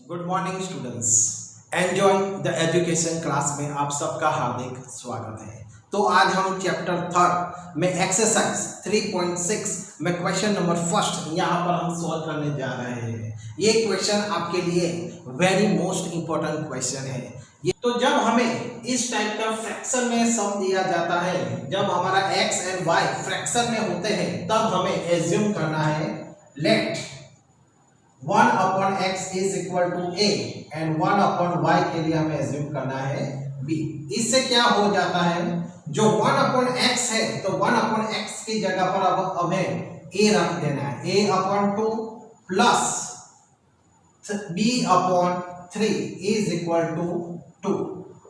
Good morning students. Enjoy the education class में आप सबका हार्दिक स्वागत है। तो आज हम चैप्टर थर्ड में एक्सरसाइज 3.6 में क्वेश्चन नंबर फर्स्ट यहाँ पर हम सॉल्व करने जा रहे हैं। ये क्वेश्चन आपके लिए वेरी मोस्ट इंपॉर्टेंट क्वेश्चन है। तो जब हमें इस टाइप का फ्रैक्शन में सम दिया जाता है, जब हमारा x एंड y फ्रैक्शन में होते हैं, तब हमें एज्यूम करना है late 1 upon x is equal to a and 1 upon y के लिए हमें एज्यूम करना है b। इससे क्या हो जाता है, जो 1 upon x है तो 1 upon x की जगह पर अब हमें a रख देना है, a upon 2 plus b upon 3 is equal to 2।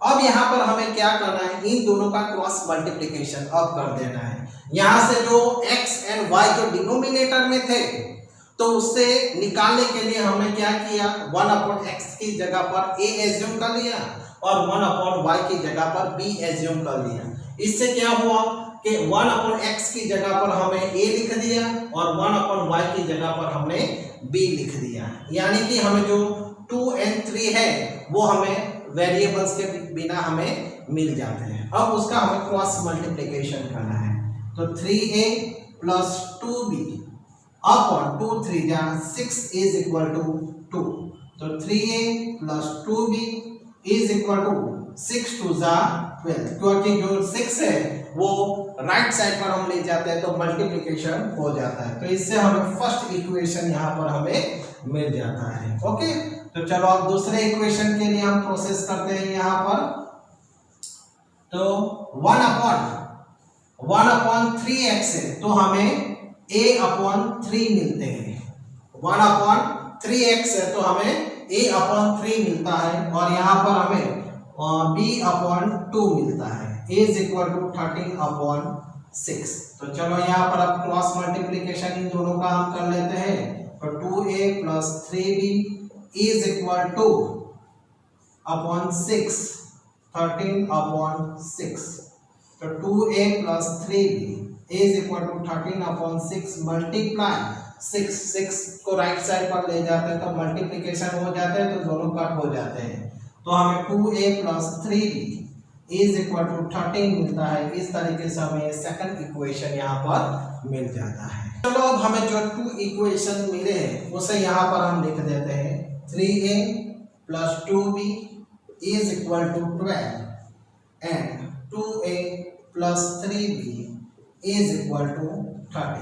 अब यहाँ पर हमें क्या करना है, इन दोनों का क्रॉस मल्टीप्लिकेशन अब कर देना है। यहाँ से जो x एंड y जो डिनोमिनेटर में थे तो उससे निकालने के लिए हमने क्या किया, 1 अपॉन x की जगह पर a एज्यूम कर लिया और 1 अपॉन y की जगह पर b एज्यूम कर लिया। इससे क्या हुआ कि 1 अपॉन x की जगह पर हमने a लिख दिया और 1 अपॉन y की जगह पर हमने b लिख दिया। यानी कि हमें जो 2 एंड 3 है वो हमें वेरिएबल्स के बिना हमें मिल जाते हैं। अब उसका हमें क्रॉस मल्टीप्लिकेशन करना है, तो 3a प्लस 2b अपॉन 2 3 जा 6 इज इक्वल टू 2। तो 3a plus 2b is equal to 6 2 जा 12, क्योंकि जो 6 है वो राइट साइड पर हम ले जाते हैं तो मल्टीप्लिकेशन हो जाता है। तो इससे हमें फर्स्ट इक्वेशन यहाँ पर हमें मिल जाता है। ओके, तो चलो अब दूसरे इक्वेशन के लिए हम प्रोसेस करते हैं यहाँ पर। तो 1 अपॉन 3x है तो हमें a अपॉन 3 मिलते हैं। 1 अपॉन 3x है तो हमें a अपॉन 3 मिलता है और यहाँ पर हमें b अपॉन 2 मिलता है। a is equal to 13 upon 6। तो चलो यहाँ पर अब क्रॉस मल्टीप्लिकेशन इन दोनों का हम कर लेते हैं। तो 2a plus 3b is equal to upon 6 13 upon 6। तो 2a plus 3b is equal to 13 upon 6 multiply 6 को राइट साइड पर ले जाते हैं तो मल्टीप्लिकेशन हो जाते हैं तो दोनों कट हो जाते हैं। तो हमें 2a plus 3b is equal to 13 मिलता है। इस तरीके से हमें सेकंड इक्वेशन यहाँ पर मिल जाता है। चलो अब हमें जो 2 इक्वेशन मिले हैं उसे यहाँ पर हम लिख देते हैं। 3a plus 2b is equal to 12 and 2a plus 3b is equal to 13।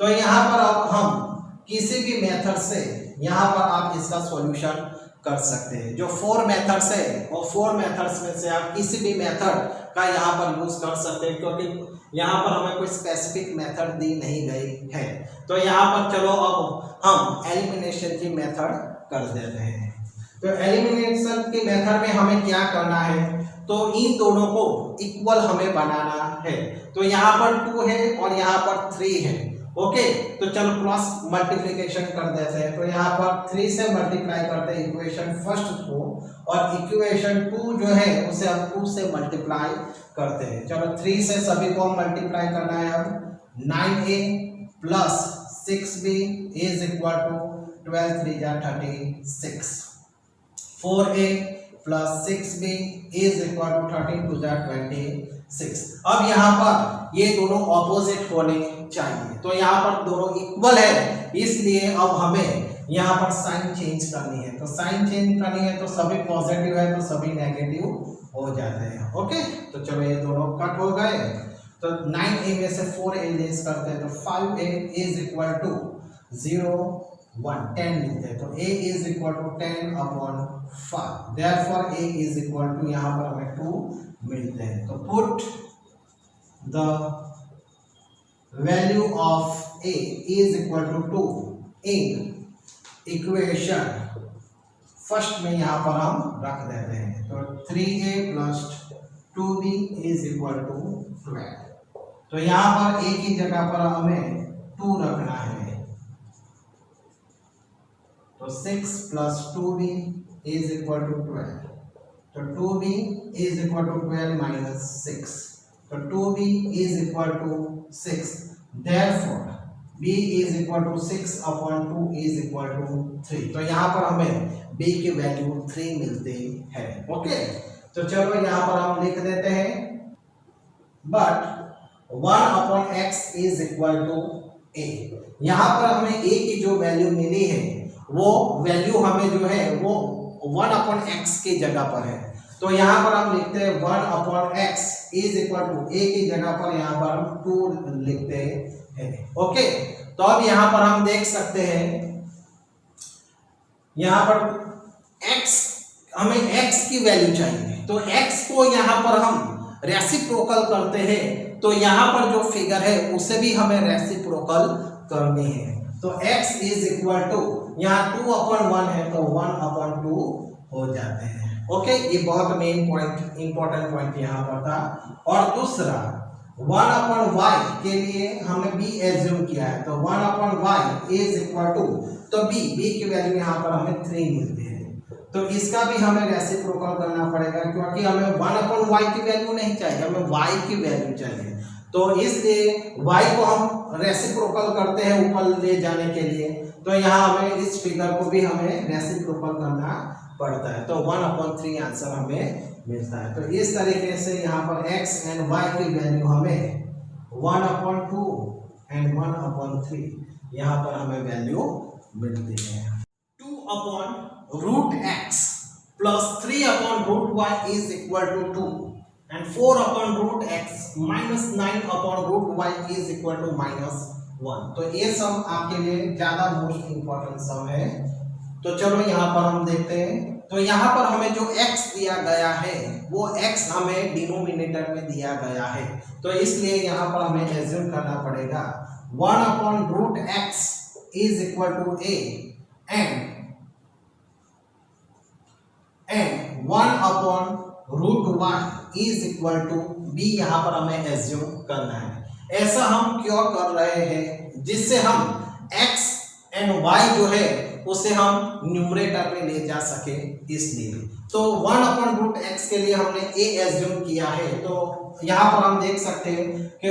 तो यहाँ पर अब हम किसी भी मेथड से यहाँ पर आप इसका सॉल्यूशन कर सकते हैं। जो 4 मेथड्स है और 4 मेथड्स में से आप किसी भी मेथड का यहाँ पर यूज कर सकते हैं, क्योंकि यहाँ पर हमें कोई स्पेसिफिक मेथड दी नहीं गई है। तो यहाँ पर चलो अब हम एलिमिनेशन की मेथड कर देते हैं। तो एलिमिनेशन की मेथड में हमें क्या करना है, तो इन दोनों को इक्वल हमें बनाना है। तो यहाँ पर 2 है और यहाँ पर 3 है। ओके, तो चलो क्रॉस मल्टीप्लिकेशन कर देते हैं। तो यहाँ पर 3 से मल्टीप्लाई करते हैं इक्वेशन फर्स्ट को और इक्वेशन 2 जो है उसे हम 2 से मल्टीप्लाई करते हैं। चलो 3 से सभी को मल्टीप्लाई करना है। अब 9a plus 6b is equal to 12 3 जा 36। 4a plus 6b is equal to 13 2 जा 26। अब यहाँ पर ये दोनों ऑपोजिट होने चाहिए, तो यहाँ पर दोनों इक्वल है, इसलिए अब हमें यहाँ पर साइन चेंज करनी है। तो साइन चेंज करनी है तो सभी पॉजिटिव है तो सभी नेगेटिव हो जाते हैं। ओके, तो चलो ये दोनों कट हो गए। तो 9a में से 4a लेस करते हैं तो 5a इज इक्वल टू 0 1 10 लिखते हैं। तो a is equal to 10 upon 5, therefore a is equal to यहाँ पर हमें 2 मिलते हैं। तो put the value of a is equal to 2 in equation first में यहाँ पर हम रख देते हैं। तो 3a plus 2b is equal to 12। तो यहाँ पर a की जगह पर हमें 2 रखना है। तो 6 plus 2b is equal to 12। तो 2b is equal to 12 minus 6। तो 2b is equal to 6, therefore b is equal to 6 upon 2 is equal to 3। तो यहाँ पर हमें b की वैल्यू 3 मिलती है। ओके, तो चलो यहाँ पर हम लिख देते हैं, but 1 upon x is equal to a। यहाँ पर हमें a की जो वैल्यू मिली है वो वैल्यू हमें जो है वो 1 अपॉन x की जगह पर है। तो यहाँ पर हम लिखते हैं 1 upon x is equal to a की जगह पर यहाँ पर हम 2 लिखते हैं। ओके, तो अब यहाँ पर हम देख सकते हैं, यहाँ पर x, हमें x की वैल्यू चाहिए, तो x को यहाँ पर हम रेसिप्रोकल करते हैं, तो यहाँ पर जो फिगर है उसे भी हमें रेसिप्रोकल करनी है। तो x इज इक्वल टू, यहाँ 2 अपॉन 1 है तो 1 अपॉन 2 हो जाते हैं। ओके, ये बहुत मेन पॉइंट, इंपॉर्टेंट पॉइंट यहाँ पर था। और दूसरा 1 अपॉन y के लिए हमने b एज्यूम किया है, तो 1 upon y is equal to, तो b की वैल्यू यहाँ पर हमें 3 मिलती है, तो इसका भी हमें रेसिप्रोकल करना पड़ेगा, क्योंकि हमें 1 अपॉन y की वैल्यू नहीं चाहिए, हमें y की वैल्यू चाहिए। तो इसलिए y को हम रेसिप्रोकल करते हैं ऊपर ले जाने के लिए, तो यहाँ हमें इस फिगर को भी हमें रेसिप्रोकल करना पड़ता है, तो 1/3 आंसर हमें मिलता है। तो इस तरीके से यहाँ पर x एंड y की वैल्यू हमें 1/2 एंड 1/3 यहाँ पर हमें वैल्यू मिलती है। 2/√x plus 3/√y is equal to 2 and 4/√x minus 9/√y is equal to -1। तो ये सम आपके लिए ज्यादा मोस्ट इंपॉर्टेंट सम है। तो चलो यहाँ पर हम देखते हैं, तो यहाँ पर हमें जो x दिया गया है वो x हमें डिनोमिनेटर में दिया गया है, तो इसलिए यहाँ पर हमें एज्यूम करना पड़ेगा 1/√x is equal to a and 1/√y is equal to b, यहाँ पर हमें एज्यूम करना है। ऐसा हम क्यों कर रहे हैं, जिससे हम x एंड y जो है उसे हम न्यूमरेटर में ले जा सके, इसलिए। तो 1/√x के लिए हमने a एज्यूम किया है, तो यहाँ पर हम देख सकते हैं कि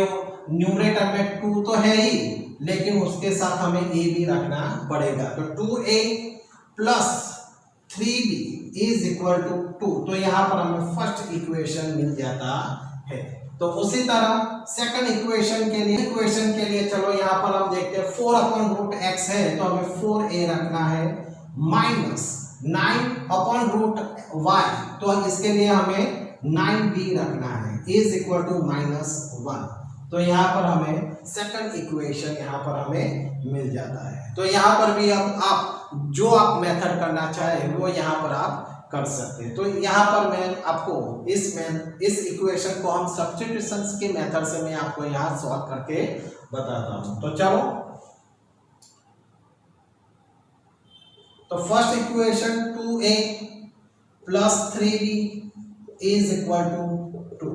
न्यूमरेटर में 2 तो है ही, लेकिन उसके साथ हमें a भी रखना पड़ेगा, तो 2a plus 3b is equal to 2। तो यहाँ पर हमें फर्स्ट इक्वेशन मिल जाता है। तो उसी तरह सेकंड इक्वेशन के लिए चलो यहाँ पर हम देखते हैं 4/√x है, तो हमें 4a रखना है, माइनस 9/√y, तो इसके लिए हमें 9b रखना है, इज इक्वल टू -1। तो यहाँ पर हमें सेकंड इक्वेशन यहाँ पर हमें मिल जाता है। तो यहाँ पर भी अब आप जो आप मेथड करना चाहे वो यहाँ पर आप कर सकते हैं। तो यहाँ पर मैं आपको इस इक्वेशन को हम सब्स्टिट्यूशंस के मेथड से मैं आपको यहाँ सॉल्व करके बताता हूँ। तो चलो, तो first equation 2a plus 3b is equal to 2।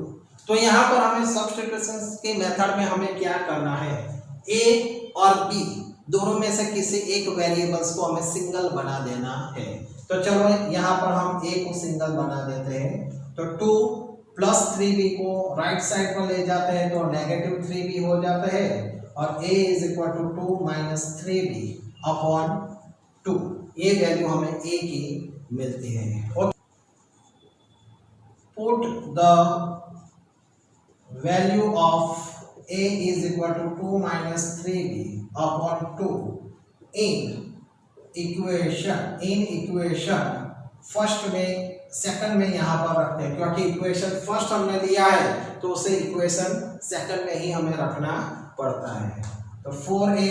तो यहाँ पर हमें सब्स्टिट्यूशंस के मेथड में हमें क्या करना है, a और b दोनों में से किसी एक वेरिएबल्स को हमें सिंगल बना देना है। तो चलो यहाँ पर हम a को सिंगल बना देते हैं, तो 2 प्लस 3b को राइट साइड पर ले जाते हैं तो -3b हो जाता है, और a is equal to 2 minus 3b upon 2, ये वैल्यू हमें a की मिलती है। Put the value of a is equal to 2 minus 3b upon 2 in equation first में, सेकंड में यहाँ पर रखते हैं, क्योंकि इक्वेशन फर्स्ट हमने लिया है तो उसे इक्वेशन सेकंड में ही हमें रखना पड़ता है। तो 4a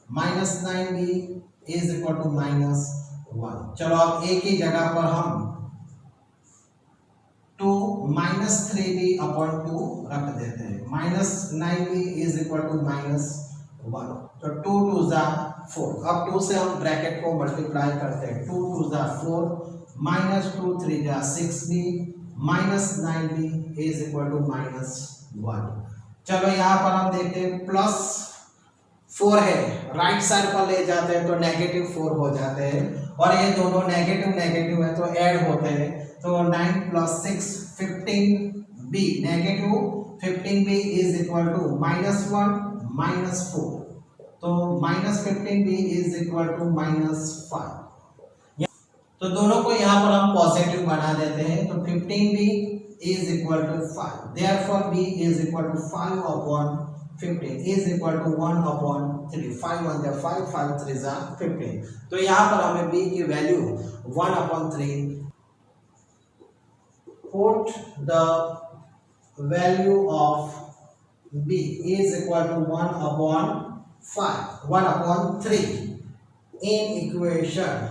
minus 9b is equal to -1। चलो अब a की जगह पर हम 2 माइनस 3b अपॉन 2 रख देते हैं, minus 9b is equal to -1। तो 2 2 जा 4, अब 2 से हम ब्रैकेट को मल्टीप्लाई करते हैं, 2 2 जा 4 माइनस 2 3 जा 6b minus 9b is equal to -1। चलो यहाँ पर हम देखते हैं प्लस 4 है, राइट साइड पर ले जाते हैं तो -4 हो जाते हैं, और ये दोनों नेगेटिव है तो ऐड होते हैं, तो 9 plus 6 15b, -15b is equal to -1 -4। तो -15b इज इक्वल टू -5। तो दोनों को यहाँ पर हम पॉजिटिव बना देते हैं, तो 15b is equal to 5, therefore b is equal to 5 upon 15 is equal to 1 upon 3। 5 1 जा 5, 5 3 जा 15। तो यहाँ पर हमें b की value 1 upon 3, put the value of b is equal to 1 upon 5, 1 upon 3 in equation.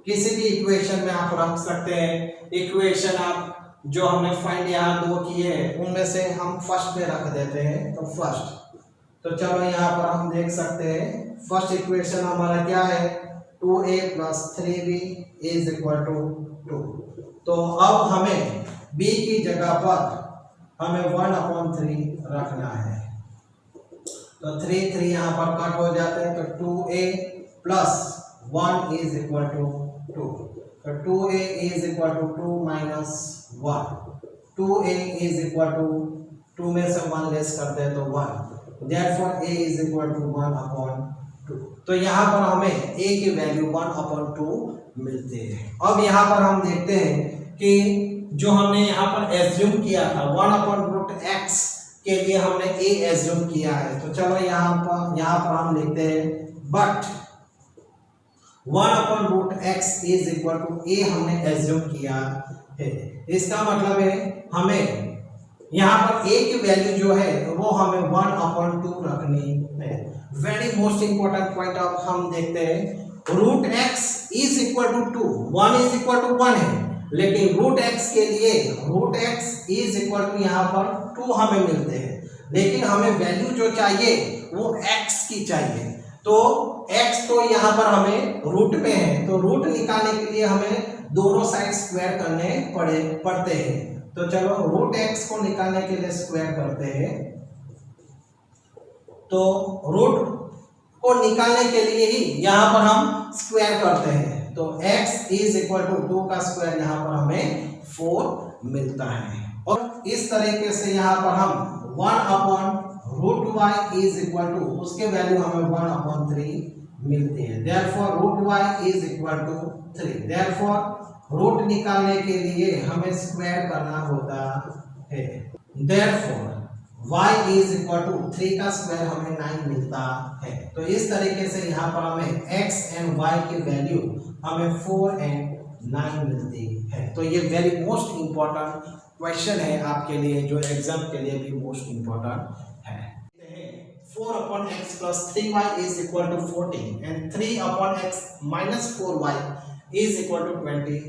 किसी भी इक्वेशन में आप रख सकते हैं। इक्वेशन आप जो हमने फाइंड यहाँ दो किए हैं उनमें से हम फर्स्ट में रख देते हैं, तो फर्स्ट। तो चलो यहाँ पर हम देख सकते हैं फर्स्ट इक्वेशन हमारा क्या है, 2a plus 3b is equal to 2। तो अब हमें b की जगह पर हमें 1 अपॉन 3 रखना है। तो 3 3 यहाँ पर कट हो जाते हैं, तो 2a plus 1 is equal to 2। तो 2a is equal to 2 minus 1। 2a is equal to 2 में से 1 लेस करते हैं तो 1, therefore a is equal to 1 upon 2। तो यहाँ पर हमें a की वैल्यू 1 अपॉन 2 मिलती है। अब यहाँ पर हम देखते हैं कि जो हमने यहाँ पर एज्यूम किया था 1 अपॉन रूट x के लिए हमने a एज्यूम किया है। तो चलो यहाँ पर हम लिखते हैं but 1 upon root x is equal to a हमने एज्यूम किया है। इसका मतलब है हमें यहाँ पर a की वैल्यू जो है वो हमें 1 अपॉन 2 रखनी है। वेरी मोस्ट इंपॉर्टेंट पॉइंट अब हम देखते हैं, root x is equal to 2, 1 is equal to 1 है, लेकिन रूट x के लिए root x is equal to यहाँ पर 2 हमें मिलते हैं, लेकिन हमें वैल्यू जो चाहिए वो x की चाहिए। तो x तो यहाँ पर हमें रूट में है, तो रूट निकालने के लिए हमें दोनों साइड स्क्वायर करने पड़ते हैं। तो चलो रूट x को निकालने के लिए स्क्वायर करते हैं। तो रूट को निकालने के लिए ही यहाँ पर हम स्क्वायर करते हैं। तो x इज इक्वल टू 2 का स्क्वायर यहाँ पर हमें 4 मिलता है। और इस तरीके से यहाँ पर हम 1 upon root y is equal to, उसके वैल्यू हमें 1 अपॉन 3 मिलती है, therefore root y is equal to 3। Therefore root निकालने के लिए हमें स्क्वायर करना होता है, therefore y is equal to 3 का स्क्वायर हमें 9 मिलता है। तो इस तरीके से यहाँ पर हमें x एंड y की वैल्यू हमें 4 एंड 9 मिलती है। तो ये वेरी मोस्ट इंपॉर्टेंट क्वेश्चन है आपके लिए, जो एग्जाम के लिए भी मोस्ट इंपॉर्टेंट है। 4 upon x plus 3y is equal to 14 and 3 upon x minus 4y is equal to 23।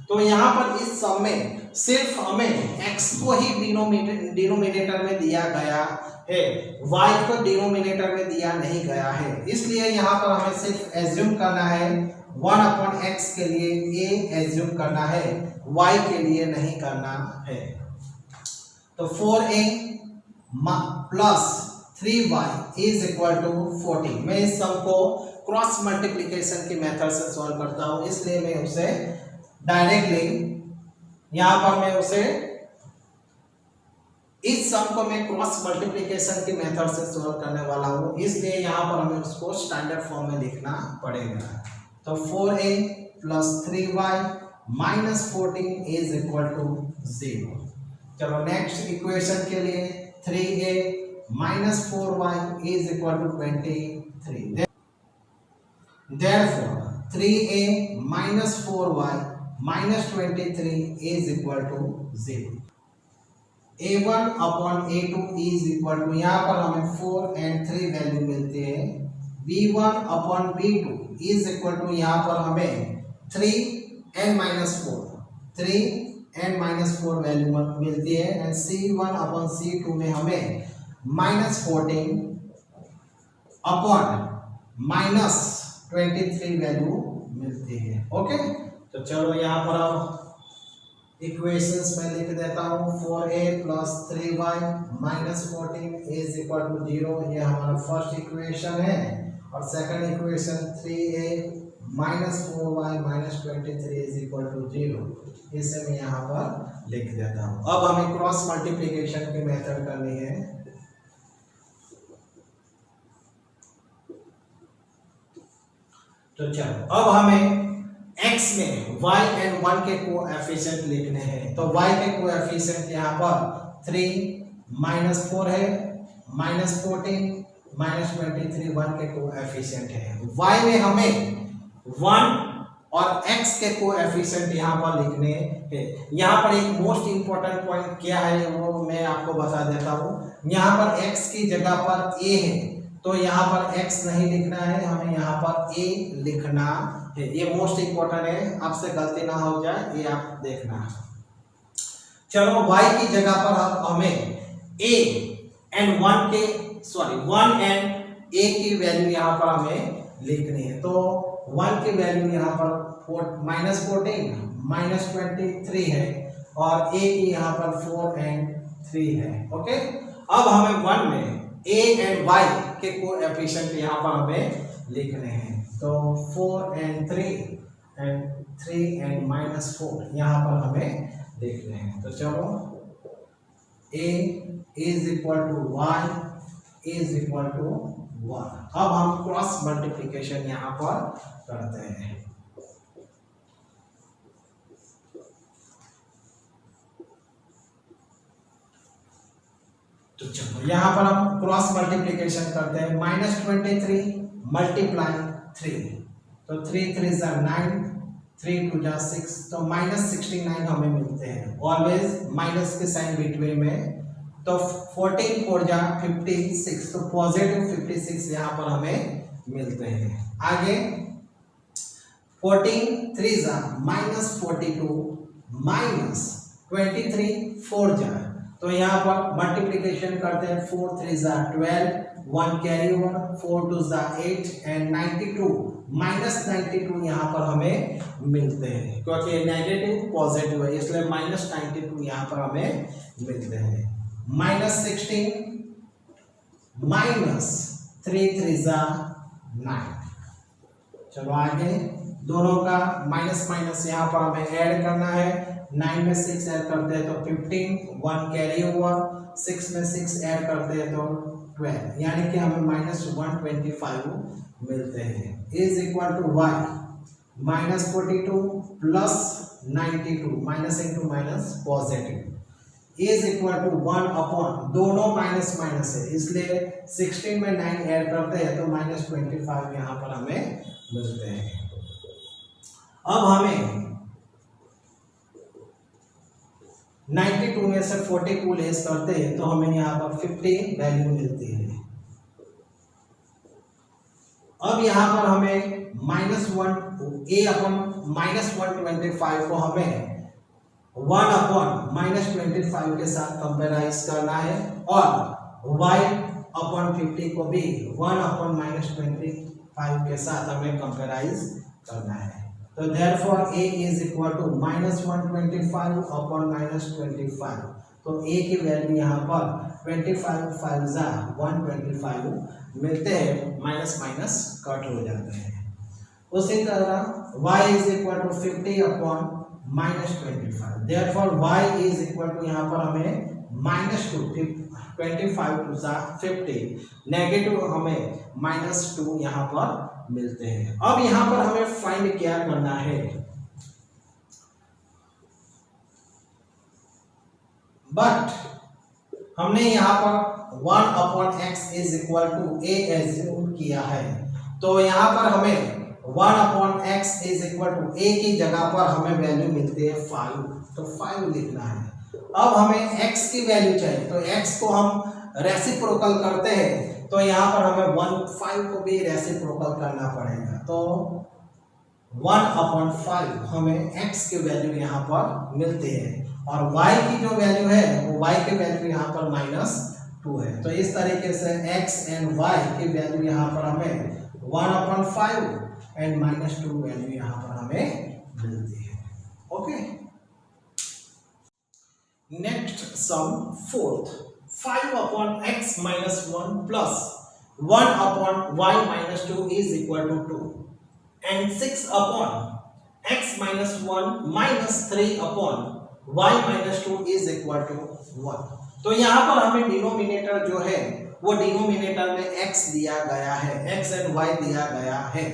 तो यहाँ पर इस सम में सिर्फ हमें x को ही डिनोमिनेटर में दिया गया है, y को डिनोमिनेटर में दिया नहीं गया है, इसलिए यहाँ पर हमें सिर्फ एज्यूम करना है 1 अपॉन x के लिए a एज्यूम करना है, y के लिए नहीं करना है। तो 4a plus 3y is equal to 14। मैं इस सम को क्रॉस मल्टीप्लिकेशन की मेथड से सॉल्व करता हूं, इसलिए मैं उसे डायरेक्टली यहां पर मैं उसे इस सम को मैं क्रॉस मल्टीप्लिकेशन की मेथड से सॉल्व करने वाला हूं, इसलिए यहां पर हमें उसको स्टैंडर्ड फॉर्म में लिखना पड़ेगा। तो 4a plus 3y minus 14 is equal to 0। चलो नेक्स्ट इक्वेशन के लिए 3a minus 4y is equal to 23। Therefore 3a minus 4y minus 23 is equal to 0। a1 upon a2 is equal to, यहाँ पर हमें 4 and 3 वैल्यू मिलती है, b1 upon b2 is equal to, यहाँ पर हमें 3 and minus 4 वैल्यू मिलती है, एंड c1 upon c2 में हमें -14 अपॉन -23 वैल्यू मिलती है। ओके, तो चलो यहाँ पर अब इक्वेशंस में लिख देता हूँ। 4a plus 3y minus 14 is equal to 0, ये हमारा फर्स्ट इक्वेशन है। और second equation 3a minus 4y minus 23 is equal to 0, इसे मैं यहाँ पर लिख देता हूँ। अब हमें क्रॉस मल्टीप्लिकेशन की मेथड करनी है। तो चलो अब हमें x में y एंड 1 के कोएफिशिएंट लिखने हैं। तो y के कोएफिशिएंट यहाँ पर 3 -4 है, -14 -23 1 के कोएफिशिएंट है। y में हमें 1 और x के कोएफिशिएंट यहाँ पर लिखने हैं। यहाँ पर एक मोस्ट इंपॉर्टेंट पॉइंट क्या है वो मैं आपको बता देता हूँ। यहाँ पर x की जगह पर a है, तो यहाँ पर x नहीं लिखना है, हमें यहाँ पर a लिखना है। ये मोस्ट इंपॉर्टेंट है, आपसे गलती ना हो जाए, ये आप देखना। चलो y की जगह पर हमें a एंड 1 एंड a की वैल्यू यहाँ पर हमें लिखनी है। तो 1 की वैल्यू यहाँ पर -14 -23 है और a की यहाँ पर 4 एंड 3 है। ओके, अब हमें 1 में a एंड y के कोएफिशिएंट यहाँ पर हमें लिखने हैं। तो 4 एंड 3 एंड -4 यहाँ पर हमें लिखने हैं। तो चलो a is equal to y is equal to 1। अब हम क्रॉस मल्टीप्लिकेशन यहाँ पर करते हैं। तो चलो यहाँ पर हम क्रॉस मल्टीप्लिकेशन करते हैं। -23 मल्टीप्लाई 3, तो 3 3 9, 3 2 6, तो -69 हमें मिलते हैं। ऑलवेज माइनस के साइन बिटवीन में, तो 14 4 56, तो पॉजिटिव 56 यहाँ पर हमें मिलते हैं। आगे 14 3 -42 -23 4 तो यहाँ पर मल्टीप्लिकेशन करते हैं। 4 3 12, 1 कैरी ओवर, 4 2 8 एंड 92 -92 यहाँ पर हमें मिलते हैं, क्योंकि नेगेटिव पॉजिटिव है इसलिए -92 यहाँ पर हमें मिलते हैं। -16 -3 3 9। चलो आगे दोनों का माइनस माइनस यहाँ पर हमें ऐड करना है। 9 में 6 ऐड करते हैं तो 15, 1 कैरी ओवर, 6 में 6 ऐड करते हैं तो 12, यानी कि हमें -125 मिलते हैं। Is equal to y -42 plus 92 minus into minus positive is equal to 1 upon, दोनों माइनस माइनस है इसलिए 16 में 9 ऐड करते हैं तो -25 यहाँ पर हमें मिलते हैं। अब हमें 92 में से 42 लेस करते हैं तो हमें यहाँ पर 50 वैल्यू मिलती है। अब यहाँ पर हमें -1 अपॉन -125 को हमें 1 अपॉन -25 के साथ कंपेराइज करना है और y अपॉन 50 को भी 1 अपॉन -25 के साथ हमें कंपेराइज करना है। तो therefore a is equal to -125 upon -25, तो a की वैल्यू यहाँ पर 25 5 125 मिलते हैं, माइनस माइनस कट हो जाते हैं। उसी तरह y is equal to 50 upon -25, therefore y is equal to यहाँ पर हमें -25 to 50, नेगेटिव हमें -2 यहाँ पर मिलते हैं। अब यहाँ पर हमें फाइंड क्या करना है, बट हमने यहाँ पर 1 upon x is equal to a assume किया है, तो यहाँ पर हमें 1 upon x is equal to a की जगह पर हमें वैल्यू मिलती है 5, तो 5 लिखना है। अब हमें x की वैल्यू चाहिए, तो x को हम रेसिप्रोकल करते हैं तो यहाँ पर हमें 5 को भी रेसिप्रोकल करना पड़ेगा, तो 1 अपॉन 5 हमें x की वैल्यू यहाँ पर मिलती है और y की जो वैल्यू है वो y की वैल्यू यहाँ पर -2 है। तो इस तरीके से x एंड y की वैल्यू यहाँ पर हमें 1 अपॉन 5 एंड -2 वैल्यू यहाँ पर हमें मिलती है। Okay, next sum 4th, 5 upon x minus 1 plus 1 upon y minus 2 is equal to 2 and 6 upon x minus 1 minus 3 upon y minus 2 is equal to 1। तो यहाँ पर हमें डिनोमिनेटर जो है वो डिनोमिनेटर में x दिया गया है, x एंड y दिया गया है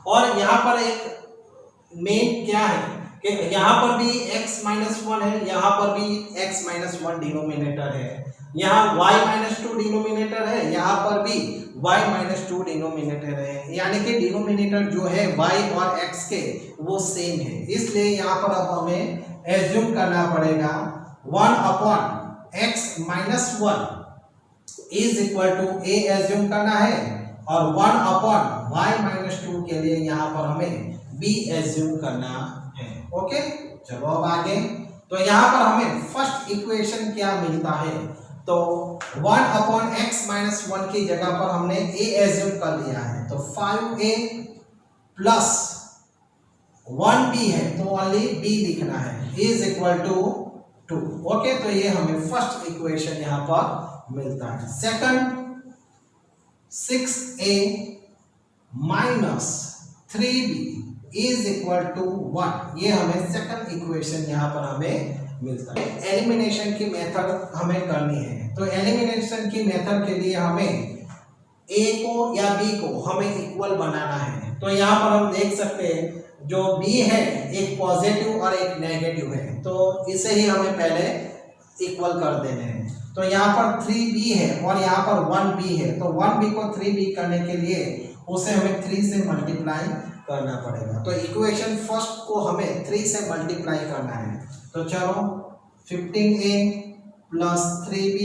और यहाँ पर एक मेन क्या है कि यहाँ पर भी x माइनस वन है, यहाँ पर भी x माइनस वन डिनोमिनेटर है, यहाँ y माइनस टू डिनोमिनेटर है, यहाँ पर भी y माइनस टू डिनोमिनेटर है, यानी कि डिनोमिनेटर जो है y और x के वो सेम है। इसलिए यहाँ पर अब हमें एज्यूम करना पड़ेगा 1 upon x minus one is equal to a assume करना है, और 1 अपॉन y माइनस टू के लिए यहाँ पर हमें b एज्यूम करना है। ओके, चलो अब आगे। तो यहाँ पर हमें फर्स्ट इक्वेशन क्या मिलता है, तो 1 अपॉन x माइनस वन की जगह पर हमने a एज्यूम कर लिया है, तो 5a प्लस 1b है तो ओनली b लिखना है, इज इक्वल टू 2। ओके, तो ये हमें फर्स्ट इक्वेशन यहाँ पर मिलता है। Second 6a minus 3b is equal to 1, ये हमें सेकंड इक्वेशन यहाँ पर हमें मिलता है। एलिमिनेशन की मेथड हमें करनी है, तो एलिमिनेशन की मेथड के लिए हमें a को या b को हमें इक्वल बनाना है। तो यहाँ पर हम देख सकते हैं जो b है एक पॉजिटिव और एक नेगेटिव है, तो इसे ही हमें पहले इक्वल कर देने हैं। तो यहाँ पर 3b है और यहाँ पर 1b है, तो 1b को 3b करने के लिए उसे हमें 3 से मल्टीप्लाई करना पड़ेगा। तो इक्वेशन फर्स्ट को हमें 3 से मल्टीप्लाई करना है, तो चलो 15a plus 3b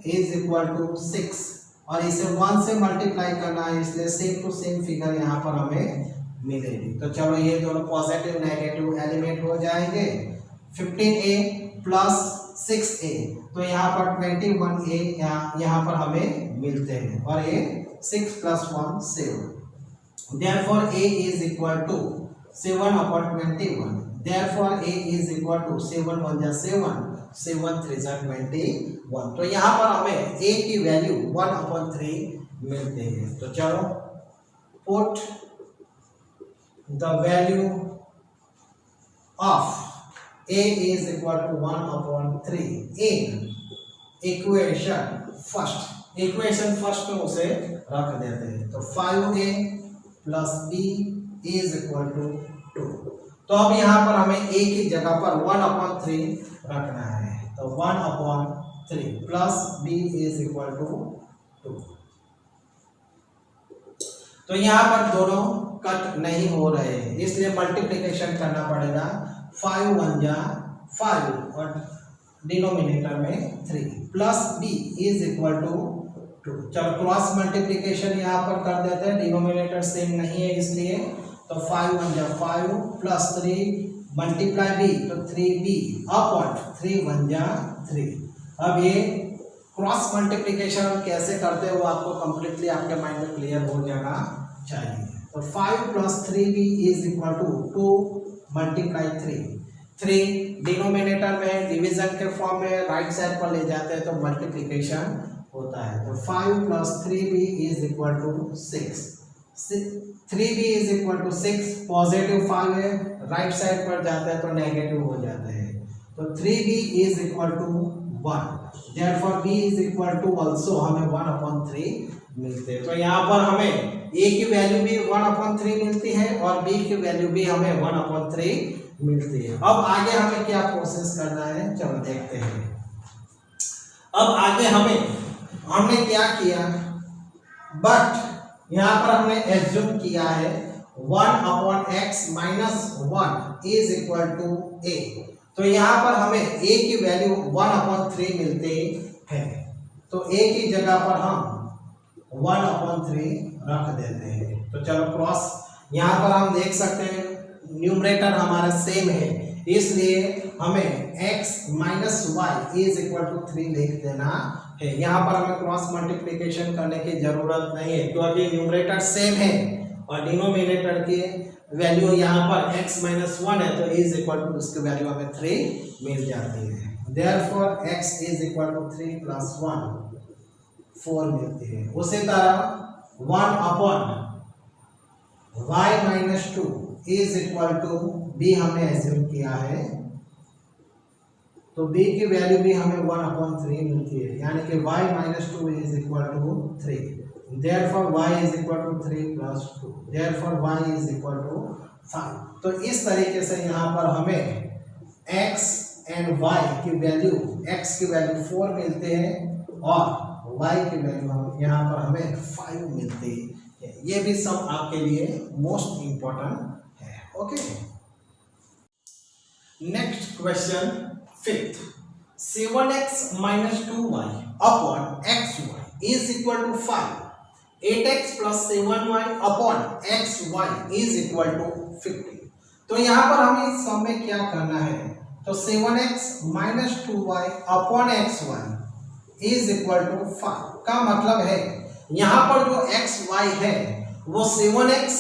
is equal to 6, और इसे 1 से मल्टीप्लाई करना है, इसलिए सेम टू सेम फिगर यहाँ पर हमें मिलेगी। तो चलो ये दोनों पॉजिटिव नेगेटिव एलिमेंट हो जाएंगे। 15a प्लस 6a, तो यहाँ पर 21a यहाँ पर हमें मिलते हैं, और ये 6 plus 1 7। Therefore a is equal to 7 upon 21. Therefore a is equal to 7 1 जा 7, 7 3 जा 21। तो यहाँ पर हमें a की वैल्यू 1 upon 3 मिलते हैं। तो चलो put the value of a is equal to 1 upon 3 in equation first। Equation first में उसे रख देते हैं, तो 5a plus b is equal to 2। तो अब यहाँ पर हमें a की जगह पर 1 अपॉन 3 रखना है, तो 1 upon 3 plus b is equal to 2। तो यहाँ पर दोनों कट नहीं हो रहे हैं, इसलिए मल्टीप्लिकेशन करना पड़ेगा। 5 1 जा 5 और डिनोमिनेटर में 3 plus b is equal to 2। चलो क्रॉस मल्टीप्लिकेशन यहाँ पर कर देते हैं, डिनोमिनेटर सेम नहीं है इसलिए, तो 5 1 जा 5 प्लस 3 मल्टीप्लाई b, तो 3b अपॉन 3 1 जा 3। अब ये क्रॉस मल्टीप्लिकेशन कैसे करते हैं वो आपको कंप्लीटली आपके माइंड में क्लियर हो जाना चाहिए। तो 5 plus 3b is equal to 2 multiply 3 denominator में डिवीजन के फॉर्म में राइट साइड पर ले जाते हैं तो मल्टीप्लिकेशन होता है। तो 5 plus 3b is equal to 6, 3b is equal to 6, positive 5 है, राइट साइड पर जाता है तो नेगेटिव हो जाते हैं, तो 3b is equal to 1। Therefore b is equal to also हमें 1 अपॉन 3 मिलते हैं। तो यहाँ पर हमें a की वैल्यू भी 1 अपॉन 3 मिलती है और b की वैल्यू भी हमें 1 अपॉन 3 मिलती है। अब आगे हमें क्या प्रोसेस करना है, चलो देखते हैं। अब आगे हमने क्या किया, बट यहाँ पर हमने एज्यूम किया है 1 upon x minus 1 is equal to a। तो यहाँ पर हमें a की वैल्यू 1 अपॉन 3 मिलते हैं, तो a की जगह पर हम 1 अपॉन 3 रख देते हैं। तो चलो क्रॉस, यहाँ पर हम देख सकते हैं न्यूमरेटर हमारा सेम है, इसलिए हमें x minus Y is equal to 3 लिख देना है। यहाँ पर हमें क्रॉस मल्टीप्लिकेशन करने की जरूरत नहीं है क्योंकि न्यूमरेटर सेम है और डिनोमिनेटर की वैल्यू यहाँ पर x माइनस 1 है, तो इज इक्वल टू उसकी वैल्यू हमें 3 मिल जाती है। Therefore x is equal to 3 plus 1 4 मिलती है। उसी तरह 1 upon y minus 2 is equal to b हमने एज्यूम किया है, तो b की वैल्यू भी हमें 1 अपॉन 3 मिलती है, यानी कि y minus 2 is equal to 3। therefore y is equal to 3 plus 2, therefore y is equal to 5। तो इस तरीके से यहाँ पर हमें x एंड y की वैल्यू, x की वैल्यू 4 मिलते हैं और y की वैल्यू यहाँ पर हमें 5 मिलती है। ये भी सब आपके लिए मोस्ट इंपॉर्टेंट है। Okay, next question 5th, 7x minus 2y upon xy is equal to 5, 8x plus 7y upon xy is equal to 50। तो यहाँ पर हमें इस सम में क्या करना है, तो 7x minus 2y upon xy is equal to 5 का मतलब है यहाँ पर जो xy है वो 7x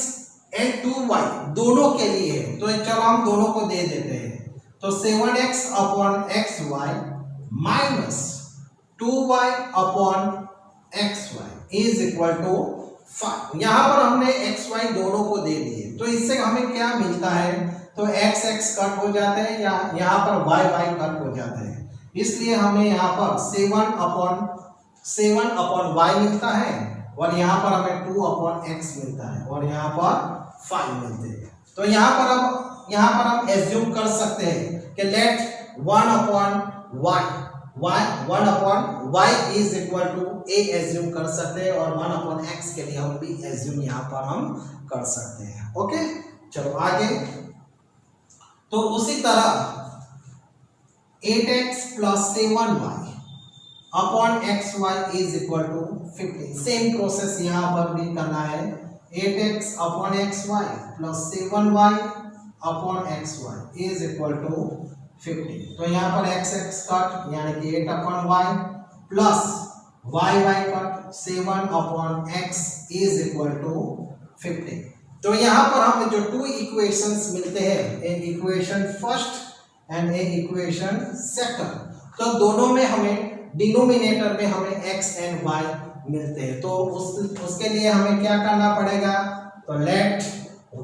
एंड 2y दोनों के लिए है। तो चलो हम दोनों को दे देते हैं। तो 7x upon xy minus 2y upon xy is equal to 5। यहाँ पर हमने xy दोनों को दे दिए, तो इससे हमें क्या मिलता है, तो x x कट हो जाते हैं या यहाँ पर y y कट हो जाते हैं, इसलिए हमें यहाँ पर 7 अपॉन y मिलता है और यहाँ पर हमें 2 अपॉन x मिलता है और यहाँ पर 5 मिलते हैं। तो यहाँ पर हम एज्यूम कर सकते हैं कि let 1 upon y is equal to a assume कर सकते हैं और 1 अपॉन x के लिए हम b एज्यूम यहाँ पर हम कर सकते हैं। ओके, चलो आगे। तो उसी तरह 8x plus 7y upon xy is equal to 15, same process यहाँ पर भी करना है। 8x upon xy plus 7y upon xy is equal to 15। तो यहाँ पर x x कट यानी कि 8 upon y plus y y cut 7 upon x is equal to 15। तो यहाँ पर हमें जो 2 इक्वेशंस मिलते हैं, एक इक्वेशन फर्स्ट एंड एक इक्वेशन सेकंड, तो दोनों में हमें डिनोमिनेटर में हमें x एंड y मिलते हैं। तो उसके लिए हमें क्या करना पड़ेगा, तो लेट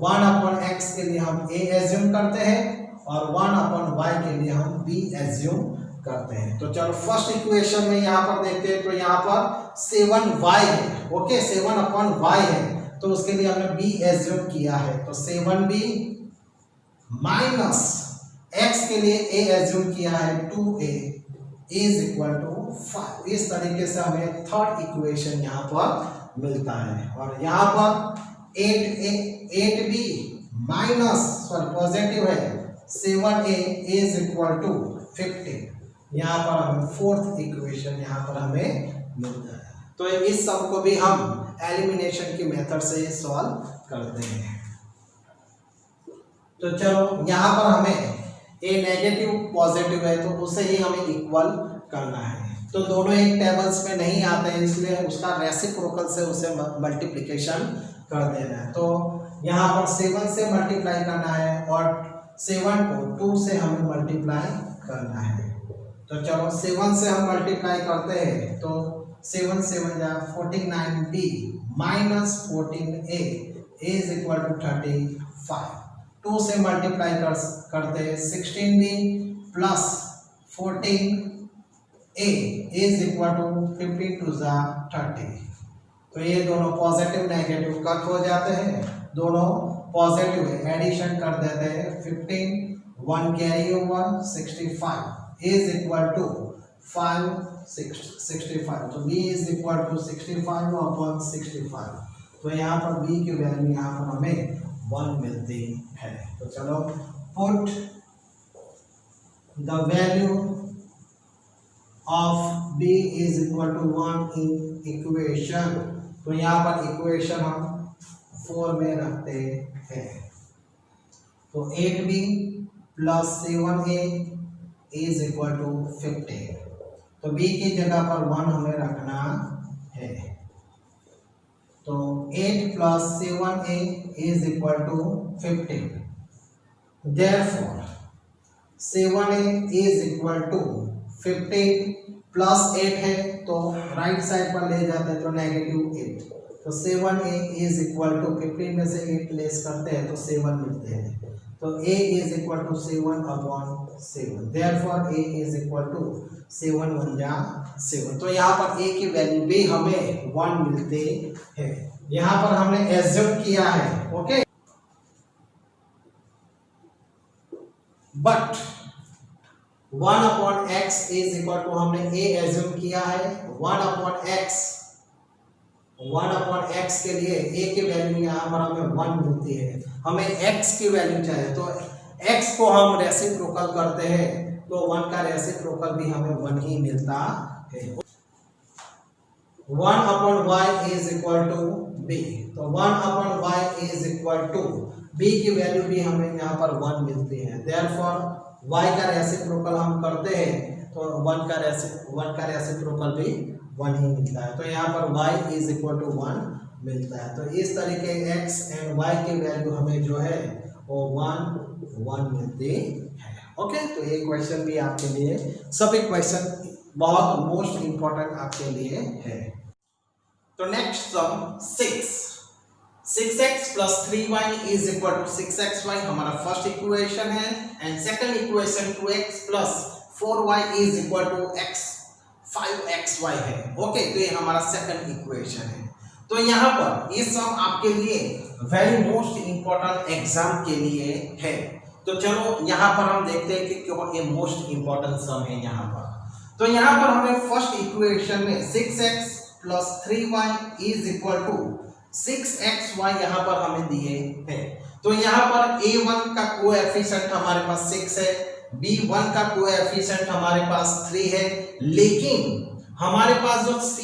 1 अपॉन x के लिए हम a एज्यूम करते हैं और 1 अपॉन y के लिए हम b एज्यूम करते हैं। तो चलो फर्स्ट इक्वेशन में यहाँ पर देखते हैं, तो यहाँ पर 7y है। ओके, 7 अपॉन y है, तो उसके लिए हमने b एज्यूम किया है। तो 7b माइनस x के लिए a एज्यूम किया है 2a इज इक्वल टू 5। इस तरीके से हमें थर्ड इक्वेशन यहाँ पर मिलता है। और यहाँ पर 8b माइनस पॉजिटिव है 7a इज इक्वल टू 15। यहाँ पर हमें फोर्थ इक्वेशन यहाँ पर हमें मिलता है। तो इस सब को भी हम एलिमिनेशन की मेथड से सॉल्व करते हैं। तो चलो यहाँ पर हमें a नेगेटिव पॉजिटिव है तो उसे ही हमें इक्वल करना है। तो दोनों एक टेबल्स में नहीं आते हैं, इसलिए उसका रेसिप्रोकल से उसे मल्टीप्लिकेशन कर देना है। तो यहाँ पर 7 से मल्टीप्लाई करना है और 7 को 2 से हमें मल्टीप्लाई करना है। तो चलो 7 से हम मल्टीप्लाई करते हैं, तो 7 7 जा 49b minus 14a is equal to 35। 2 से मल्टीप्लाई करते हैं 16b plus 14a is equal to 15 टू जा 30। तो ये दोनों पॉजिटिव नेगेटिव कट हो जाते हैं, दोनों पॉजिटिव है, एडिशन कर देते हैं 15 1 carry over 65 is equal to 65। तो b is equal to 65 upon 65। तो यहाँ पर b की वैल्यू यहाँ पर हमें 1 मिलती है। तो चलो put the value of b is equal to 1 in equation. तो यहाँ पर इक्वेशन हम 4 में रखते हैं। तो 8b plus 7a is equal to 15। तो b की जगह पर 1 हमें रखना है। तो 8 plus 7a is equal to 15। Therefore 7a is equal to 15 plus 8 है तो राइट साइड पर ले जाते हैं तो -8। तो 7a इज इक्वल टू 15 में से 8 लेस करते हैं तो 7 मिलते हैं। तो a is equal to 7/7, therefore a is equal to 7 1 जा 7। तो यहाँ पर a की वैल्यू भी हमें 1 मिलते हैं। यहाँ पर हमने एज्यूम किया है, okay, but 1/x is equal to हमने a एज्यूम किया है 1/x के लिए a की वैल्यू यहाँ पर हमें 1 मिलती है। हमें x की वैल्यू चाहिए, तो x को हम रेसिप्रोकल करते हैं तो 1 का रेसिप्रोकल भी हमें 1 ही मिलता है। 1/y is equal to b, तो 1/y is equal to b की वैल्यू भी हमें यहाँ पर 1 मिलती है। देयरफॉर y का रेसिप्रोकल हम करते हैं तो 1 का रेसिप्रोकल भी 1 ही मिलता है। तो यहाँ पर y इज इक्वल टू 1 मिलता है। तो इस तरीके x एंड y की वैल्यू हमें जो है वो 1 मिलती है। ओके, तो ये क्वेश्चन भी आपके लिए, सभी क्वेश्चन बहुत मोस्ट इंपॉर्टेंट आपके लिए है। तो next sum 6x plus 3y is equal to 6xy हमारा फर्स्ट इक्वेशन है, and second equation 2x plus 4y is equal to 5xy है। ओके, तो ये हमारा सेकंड इक्वेशन है। तो यहाँ पर ये सम आपके लिए वेरी मोस्ट इंपॉर्टेंट एग्जाम के लिए है। तो चलो यहाँ पर हम देखते हैं कि क्यों ये मोस्ट इंपॉर्टेंट सम है यहाँ पर। तो यहाँ पर हमें फर्स्ट इक्वेशन में 6x plus 3y is equal to 6xy यहाँ पर हमें दिए हैं। तो यहाँ पर a1 का कोएफिशिएंट हमारे पास 6 है, b1 का कोएफिशिएंट हमारे पास 3 है, लेकिन हमारे पास जो c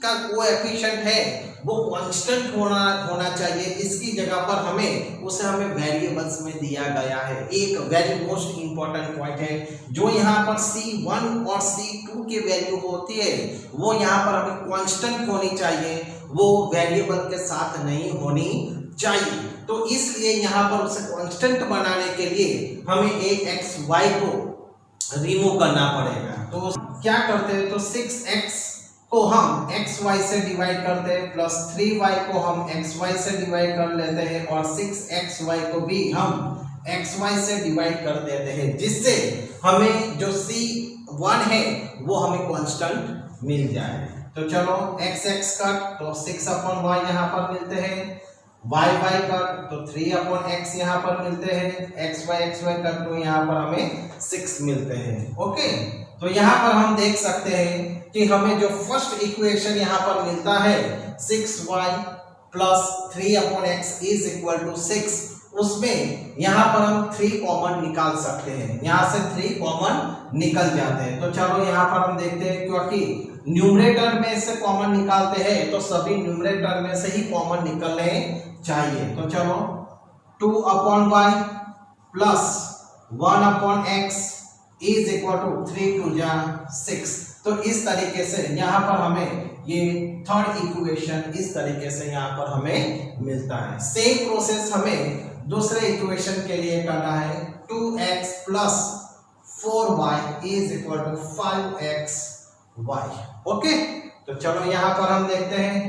का कोएफिशिएंट है वो कांस्टेंट होना चाहिए। इसकी जगह पर हमें वेरिएबल्स में दिया गया है। एक वेरी मोस्ट इंपॉर्टेंट पॉइंट है, जो यहाँ पर c1 और c2 की वैल्यू होती है वो यहाँ पर हमें कांस्टेंट होनी चाहिए, वो वेरिएबल के साथ नहीं होनी चाहिए। तो इसलिए यहाँ पर उसे कांस्टेंट बनाने के लिए हमें एक xy को रिमूव करना पड़ेगा। तो क्या करते हैं, तो 6x को हम xy से डिवाइड करते हैं, प्लस 3y को हम xy से डिवाइड कर लेते हैं, और 6xy को भी हम xy से डिवाइड कर देते हैं, जिससे हमें जो c1 है वो हमें कांस्टेंट मिल जाए। तो चलो x कट तो 6/y यहाँ पर मिलते हैं, y कट तो 3/x यहाँ पर मिलते हैं, xy कट तो यहाँ पर हमें 6 मिलते हैं। ओके, तो यहाँ पर हम देख सकते हैं कि हमें जो फर्स्ट इक्वेशन यहाँ पर मिलता है 6y plus 3/x is equal to 6, उसमें यहाँ पर हम 3 कॉमन निकाल सकते हैं, यहाँ से 3 कॉमन निकल जाते हैं। तो चलो यहाँ पर हम देखते हैं, क्योंकि न्यूमरेटर में से कॉमन निकालते हैं तो सभी न्यूमरेटर में से ही कॉमन निकलने चाहिए। तो चलो 2/y plus 1/x is equal to 3 2 जा 6। तो इस तरीके से यहाँ पर हमें ये थर्ड इक्वेशन इस तरीके से यहाँ पर हमें मिलता है। सेम प्रोसेस हमें दूसरे इक्वेशन के लिए करना है, 2x plus 4y is equal to 5xy। Okay, तो चलो यहाँ पर हम देखते हैं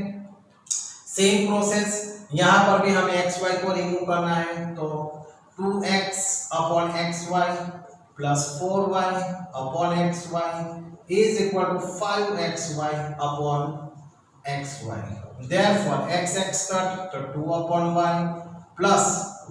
सेम प्रोसेस, यहाँ पर भी हमें xy को रिमूव करना है। तो 2x/xy plus 4y/xy is equal to 5xy/xy. Therefore x cut to 2/y plus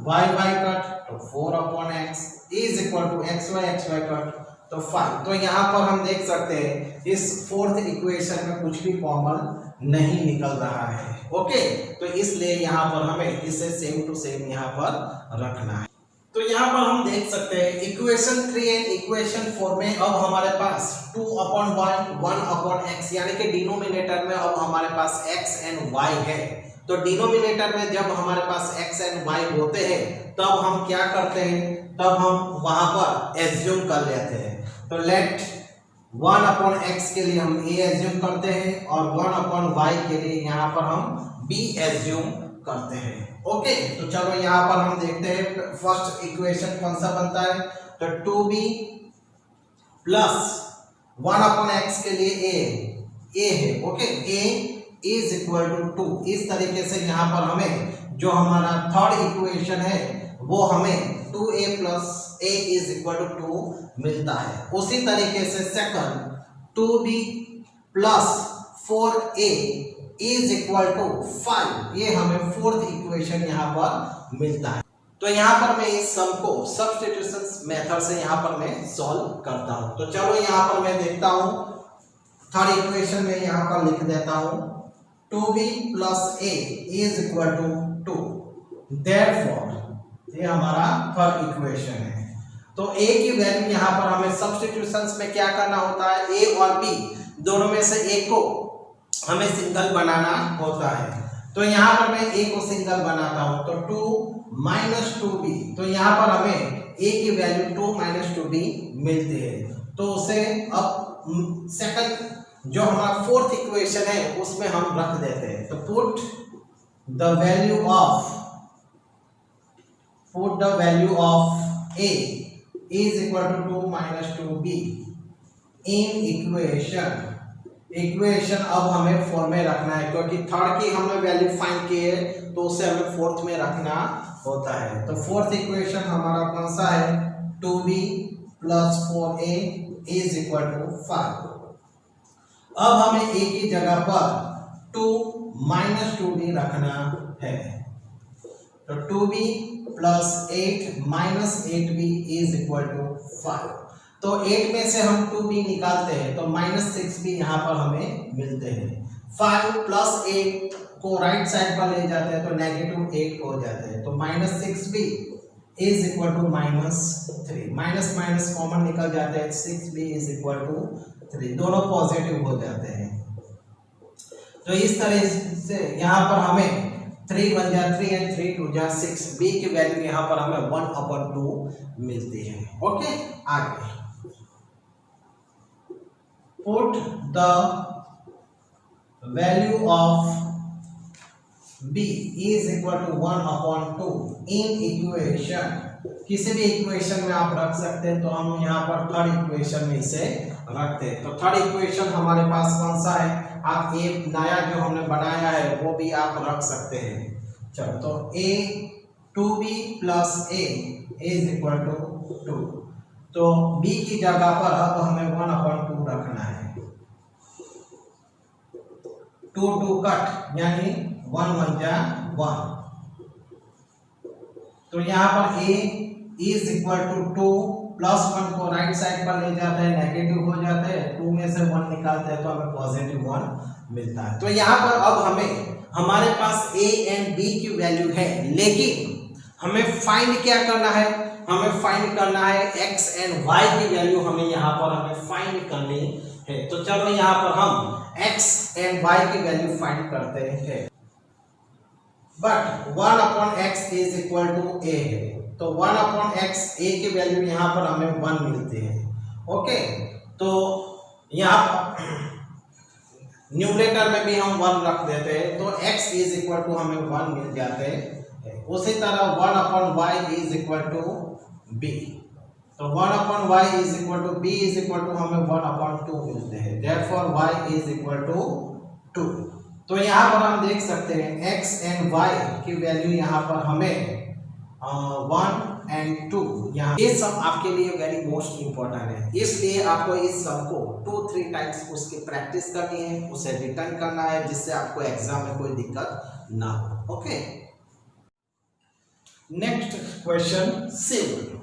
y cut to 4/x is equal to xy cut तो 5। तो यहाँ पर हम देख सकते हैं इस फोर्थ इक्वेशन में कुछ भी कॉमन नहीं निकल रहा है। ओके, तो इसलिए यहाँ पर हमें इसे सेम टू सेम यहाँ पर रखना है। तो यहाँ पर हम देख सकते हैं इक्वेशन 3 एंड इक्वेशन 4 में अब हमारे पास 2/y 1/x यानी कि डिनोमिनेटर में अब हमारे पास x एंड y है। तो डिनोमिनेटर में जब हमारे पास x एंड y होते हैं तब हम क्या करते हैं, तब हम वहां पर एज्यूम कर लेते हैं। तो लेट 1/x के लिए हम a एज्यूम करते हैं और 1/y के लिए यहाँ पर हम b एज्यूम करते हैं। ओके, तो चलो यहाँ पर हम देखते हैं फर्स्ट इक्वेशन कौन सा बनता है। तो 2b प्लस 1/x के लिए a है। Okay, a is equal to 2। इस तरीके से यहाँ पर हमें जो हमारा थर्ड इक्वेशन है वो हमें 2a plus a is equal to 2 मिलता है। उसी तरीके से second 2b plus 4a is equal to 5, ये हमें फोर्थ इक्वेशन यहाँ पर मिलता है। तो यहाँ पर मैं इस सम को सब्स्टिट्यूशन मेथड से यहाँ पर मैं सॉल्व करता हूँ। तो चलो यहाँ पर मैं देखता हूँ, थर्ड इक्वेशन में यहाँ पर लिख देता हूँ 2b plus a is equal to 2। Therefore ये हमारा थर्ड इक्वेशन है। तो a की वैल्यू यहाँ पर हमें सब्स्टिट्यूशंस में क्या करना होता है, a और b दोनों में से एक को हमें सिंगल बनाना होता है। तो यहाँ पर मैं a को सिंगल बनाता हूँ, तो 2 माइनस 2b, तो यहाँ पर हमें a की वैल्यू 2 माइनस 2b मिलती है। तो उसे अब सेकंड जो हमारा फोर्थ इक्वेशन है उसमें हम रख देते हैं। तो put the value of a is equal to 2 minus 2b in equation अब हमें फोर में रखना है, क्योंकि थर्ड की हमने वैल्यू फाइंड की है तो उसे हमें फोर्थ में रखना होता है। तो फोर्थ इक्वेशन हमारा कौन सा है, 2b plus 4a is equal to 5। अब हमें a की जगह पर 2 माइनस 2b रखना है। तो 2b plus 8 minus 8b is equal to 5। तो 8 में से हम 2b निकालते हैं तो माइनस 6b यहाँ पर हमें मिलते हैं। 5 प्लस 8 को राइट साइड पर ले जाते हैं तो नेगेटिव 8 हो जाते हैं। तो minus 6b is equal to minus 3, minus minus common निकल जाते हैं, 6b इज इक्वल टू 3, दोनों पॉजिटिव हो जाते हैं। तो इस तरह से यहाँ पर हमें 3 1 जा 3 एंड 3 2 जा 6, b की वैल्यू यहाँ पर हमें 1/2 मिलती है। ओके, आगे put the value of b is equal to 1/2 in equation, किसी भी इक्वेशन में आप रख सकते हैं। तो हम यहाँ पर थर्ड इक्वेशन में इसे रखते हैं। तो थर्ड इक्वेशन हमारे पास कौन सा है, आप एक नया जो हमने बनाया है वो भी आप रख सकते हैं। चलो, तो a 2b plus a is equal to 2। तो b की जगह पर अब हमें 1/2 रखना है। 2 2 कट यानी 1 1 जा 1। तो यहाँ पर a is equal to 2 plus 1 को राइट साइड पर ले जाते हैं, नेगेटिव हो जाते हैं, 2 में से 1 निकालते हैं तो हमें पॉजिटिव 1 मिलता है। तो यहाँ पर अब हमारे पास a एंड b की वैल्यू है, लेकिन हमें फाइंड क्या करना है, हमें फाइंड करना है x एंड y की वैल्यू, हमें यहाँ पर हमें फाइंड करनी है। तो चलो यहाँ पर हम x एंड y की वैल्यू फाइंड करते हैं। But 1/x is equal to a है, तो 1/x a की वैल्यू यहाँ पर हमें 1 मिलती है। ओके, तो यहाँ पर न्यूमरेटर में भी हम 1 रख देते हैं, तो x इज इक्वल टू हमें 1 मिल जाते हैं। उसी तरह 1/y is equal to b, तो 1/y is equal to b is equal to हमें 1/2 मिलते हैं। Therefore y is equal to 2। तो यहाँ पर हम देख सकते हैं x एंड y की वैल्यू यहाँ पर हमें 1 एंड 2, यहाँ ये सब आपके लिए वेरी मोस्ट इंपॉर्टेंट है, इसलिए आपको इस सब को 2-3 टाइम्स उसकी प्रैक्टिस करनी है, उसे रिटर्न करना है, जिससे आपको एग्जाम में कोई दिक्कत ना हो। Okay, next question 7,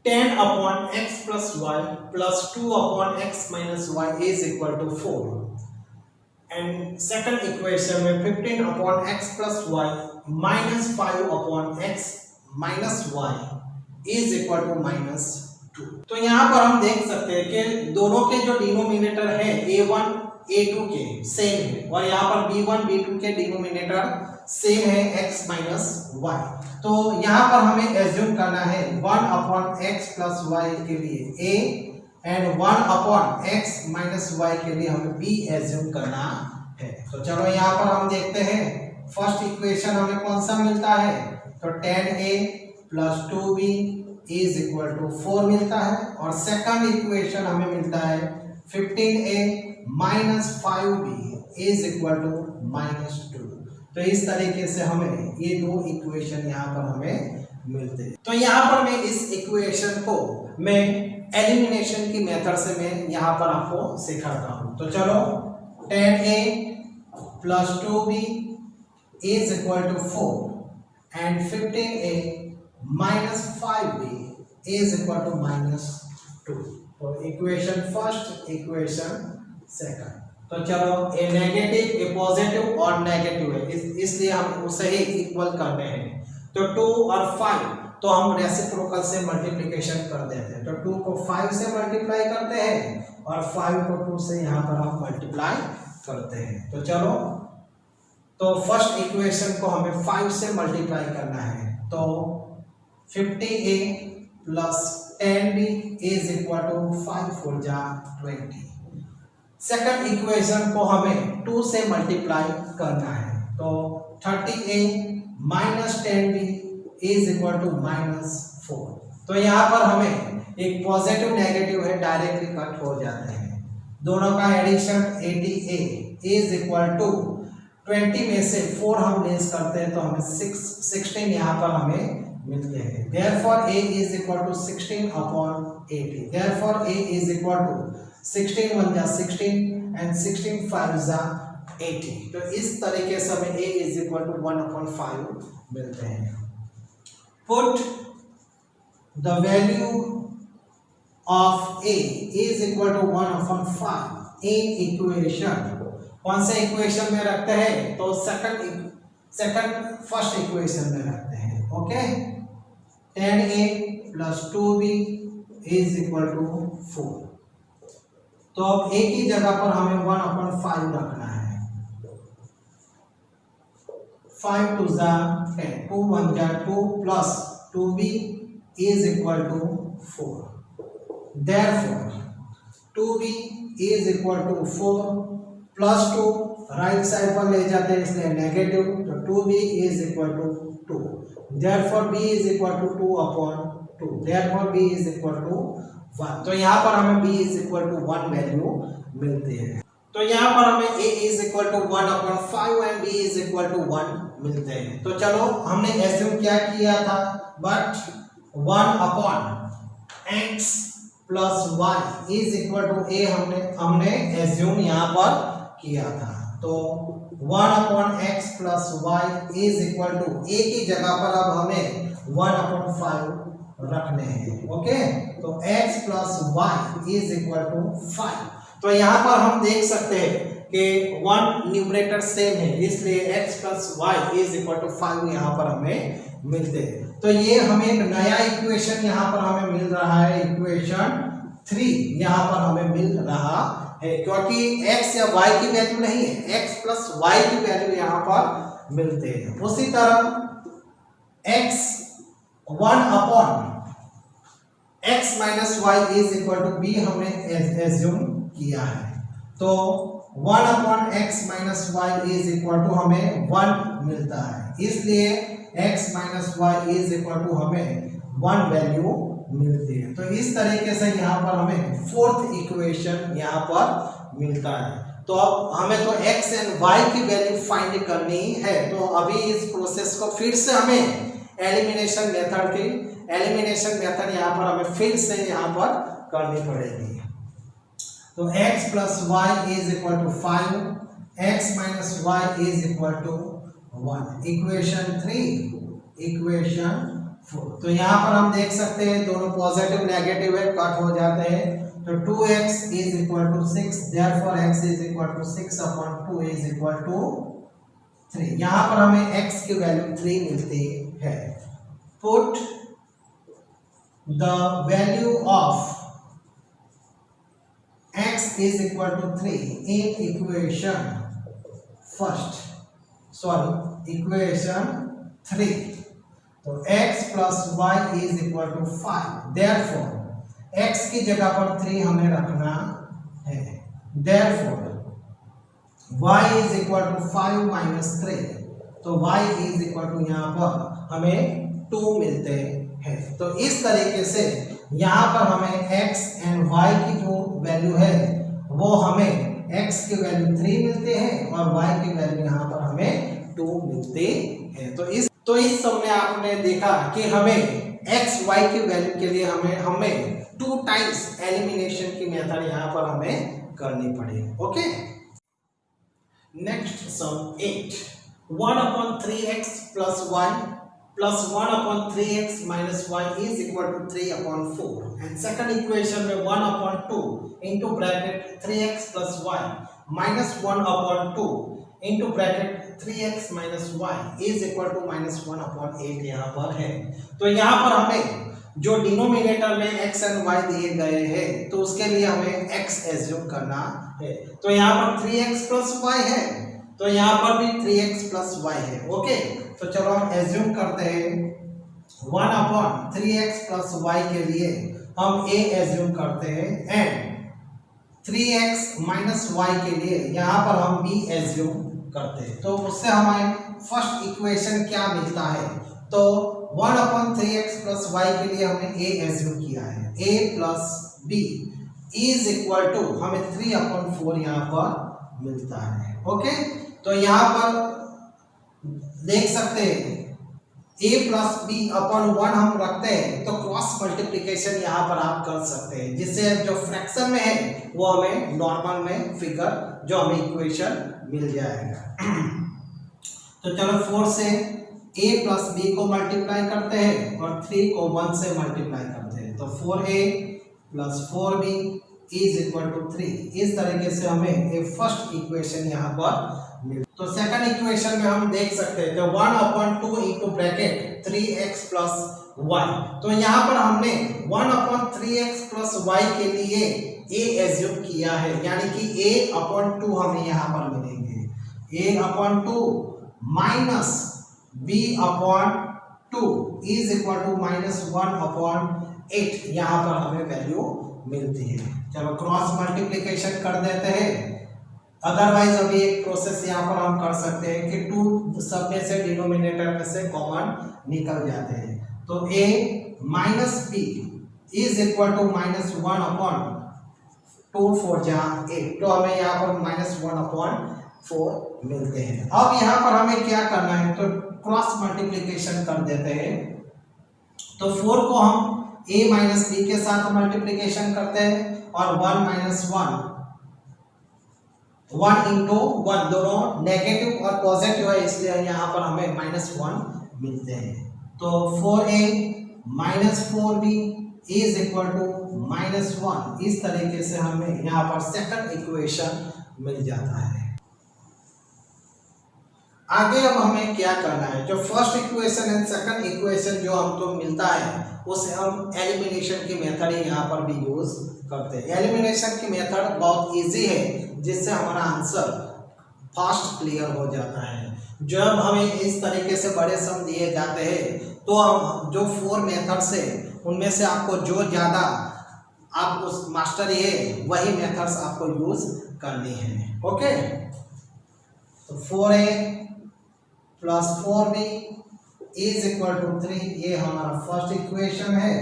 10/x plus y plus 2/x minus y is equal to 4, and second equation में 15/x plus y minus 5/x minus y is equal to -2। तो यहाँ पर हम देख सकते हैं कि दोनों के जो डिनोमिनेटर है a1 a2 के सेम है, और यहाँ पर b1 b2 के डिनोमिनेटर सेम है x माइनस y। तो यहाँ पर हमें एज्यूम करना है 1/x प्लस y के लिए a and 1/x minus y के लिए हमें b एज्यूम करना है। तो चलो यहाँ पर हम देखते हैं, फर्स्ट इक्वेशन हमें कौन सा मिलता है, तो 10a plus 2b is equal to 4 मिलता है, और सेकंड इक्वेशन हमें मिलता है 15a minus 5b is equal to -2। तो इस तरीके से हमें ये दो इक्वेशन यहाँ पर हमें मिलते हैं। तो यहाँ पर मैं इस इक्वेशन को मैं एलिमिनेशन की मेथड से मैं यहाँ पर आपको सिखाता हूँ। तो चलो 10a plus 2b is equal to 4 and 15a minus 5b is equal to minus 2। तो इक्वेशन फर्स्ट, इक्वेशन सेकंड। तो चलो ए नेगेटिव, ए पॉजिटिव और नेगेटिव है, इसलिए हम उसे ही इक्वल करने हैं। तो 2 और 5 तो हम रेसिप्रोकल से मल्टीप्लिकेशन कर देते हैं। तो 2 को 5 से मल्टीप्लाई करते हैं और 5 को 2 से यहाँ पर हम मल्टीप्लाई करते हैं। तो चलो, तो फर्स्ट इक्वेशन को हमें 5 से मल्टीप्लाई करना है। तो 50a plus 10b is equal to 5 4 जा 20। सेकंड इक्वेशन को हमें 2 से मल्टीप्लाई करना है। तो 30a minus 10b is equal to minus 4। तो यहाँ पर हमें एक पॉजिटिव नेगेटिव है, डायरेक्टली कट हो जाते हैं। दोनों का addition 80a is equal to 20 में से 4 हम लेस करते हैं तो हमें 16 यहाँ पर हमें मिलते हैं। Therefore a is equal to 16 upon 80। Therefore a is equal to 16 1 जा 16 and 16 5 जा 80। तो इस तरीके से हमें a is equal to 1 upon 5 मिलते हैं। Put the value of a is equal to 1 upon 5 in equation। कौन से इक्वेशन में रखते हैं? तो सेकंड फर्स्ट इक्वेशन में रखते हैं। Okay, 10a plus 2b is equal to 4। तो अब a की जगह पर हमें 1 अपॉन 5 रखना है। 5 2 जा 10, 2 1 जा 2 plus 2b is equal to 4। Therefore 2b is equal to 4 plus 2 right side पर ले जाते हैं इसलिए नेगेटिव। तो 2b is equal to 2। Therefore b is equal to 2 upon 2। Therefore b is equal to 1। तो यहाँ पर हमें b is equal to 1 value मिलती है। तो यहाँ पर हमें a is equal to 1 upon 5 and b is equal to 1 मिलते हैं। तो चलो, हमने एज्यूम क्या किया था? बट 1 upon x प्लस y is equal to a हमने एज्यूम यहाँ पर किया था। तो 1 upon x plus y is equal to a की जगह पर अब हमें 1 अपॉन 5 रखने हैं। ओके, तो x plus y is equal to 5। तो यहाँ पर हम देख सकते हैं कि 1 न्यूमरेटर सेम है, इसलिए x plus y is equal to 5 यहाँ पर हमें मिलते हैं। तो ये हमें एक नया इक्वेशन यहाँ पर हमें मिल रहा है, इक्वेशन 3 यहाँ पर हमें मिल रहा है, क्योंकि x या y की वैल्यू नहीं है, x प्लस y की वैल्यू यहाँ पर मिलते हैं। उसी तरह x 1 upon x minus Y is equal to b हमने एज्यूम किया है। तो 1 upon x minus Y is equal to हमें 1 मिलता है, इसलिए x minus Y is equal to हमें 1 वैल्यू मिलती है। तो इस तरीके से यहाँ पर हमें फोर्थ इक्वेशन यहाँ पर मिलता है। तो अब हमें तो x एंड y की वैल्यू फाइंड करनी है। तो अभी इस प्रोसेस को फिर से हमें एलिमिनेशन मेथड यहाँ पर हमें फिर से यहाँ पर करनी पड़ेगी। तो x plus y is equal to 5, x minus Y is equal to 1। Equation 3, equation 4। तो यहाँ पर हम देख सकते हैं दोनों पॉजिटिव नेगेटिव है, कट हो जाते हैं। तो 2x is equal to 6। Therefore x is equal to 6 upon 2 is equal to 3। यहाँ पर हमें x की वैल्यू 3 मिलती है। Put the value of x is equal to 3 in equation equation 3। तो x plus y is equal to 5। Therefore x की जगह पर 3 हमें रखना है। Therefore y is equal to 5 minus 3। तो y इज इक्वल टू यहाँ पर हमें 2 मिलते हैं। तो इस तरीके से यहाँ पर हमें x एंड y की जो वैल्यू है वो हमें x की वैल्यू 3 मिलते हैं और y की वैल्यू यहाँ पर हमें 2 मिलते हैं। तो इस सब में आपने हमने देखा कि हमें x y की वैल्यू के लिए हमें 2 टाइम्स एलिमिनेशन की मेथड यहाँ पर हमें करनी पड़ेगी। Okay, next sum 8, 1/3x plus y plus 1/3x minus y is equal to 3/4, and second equation में 1/2 into bracket 3x plus y minus 1/2 into bracket 3x minus y is equal to -1/8 यहाँ पर है। तो यहाँ पर हमें जो डिनोमिनेटर में x and y दिए गए हैं तो उसके लिए हमें x एज्यूम करना है। तो यहाँ पर 3x plus y है, तो यहाँ पर भी 3x plus y है। ओके, तो चलो हम एज्यूम करते हैं 1/3x plus y के लिए हम a एज्यूम करते हैं एंड 3x minus y के लिए यहाँ पर हम b एज्यूम करते हैं। तो उससे हमें फर्स्ट इक्वेशन क्या मिलता है, तो 1/3x plus y के लिए हमने a एज्यूम किया है, a plus b is equal to हमें 3/4 यहाँ पर मिलता है। ओके, तो यहाँ पर देख सकते हैं a प्लस बी अपॉन 1 हम रखते हैं तो क्रॉस मल्टीप्लिकेशन यहाँ पर आप कर सकते हैं, जिससे जो फ्रैक्शन में है वो हमें नॉर्मल में फिगर जो हमें इक्वेशन मिल जाएगा। तो चलो 4 से a प्लस बी को मल्टीप्लाई करते हैं और 3 को 1 से मल्टीप्लाई करते हैं, तो 4a plus 4b is equal to 3। इस तरीके से हमें एक फर्स्ट इक्वेशन यहाँ पर मिल। तो सेकंड इक्वेशन में हम देख सकते हैं तो 1/2 into bracket 3x plus y, तो यहाँ पर हमने 1/3x प्लस y के लिए a एज्यूम किया है, यानी कि a/2 हमें यहाँ पर मिलेंगे, a/2 minus b/2 is equal to -1/8 यहाँ पर हमें वैल्यू मिलती है। चलो क्रॉस मल्टीप्लिकेशन कर देते हैं, अदरवाइज अभी एक प्रोसेस यहाँ पर हम कर सकते हैं कि 2 सब में से डिनोमिनेटर में से कॉमन निकल जाते हैं, तो a minus b is equal to -1/2 4 जहाँ 8, तो हमें यहाँ पर -1/4 मिलते हैं। अब यहाँ पर हमें क्या करना है, तो क्रॉस मल्टीप्लिकेशन कर देते हैं, तो 4 को हम a माइनस b के साथ मल्टीप्लिकेशन करते हैं और 1 इंटू 1 दोनों नेगेटिव और पॉजिटिव है, इसलिए यहाँ पर हमें -1 मिलते हैं। तो 4a minus 4b is equal to -1, इस तरीके से हमें यहाँ पर सेकंड इक्वेशन मिल जाता है। आगे अब हमें क्या करना है, जो first equation and second equation जो हमको मिलता है उसे हम एलिमिनेशन की मेथड यहाँ पर भी यूज करते हैं। एलिमिनेशन की मेथड बहुत इजी है, जिससे हमारा आंसर फास्ट क्लियर हो जाता है। जब हमें इस तरीके से बड़े सम दिए जाते हैं तो हम जो 4 मेथड्स है उनमें से आपको जो ज़्यादा आप उस मास्टरी है वही मेथड्स आपको यूज करनी है। ओके, तो 4a plus 4b is equal to 3, ये हमारा फर्स्ट इक्वेशन है,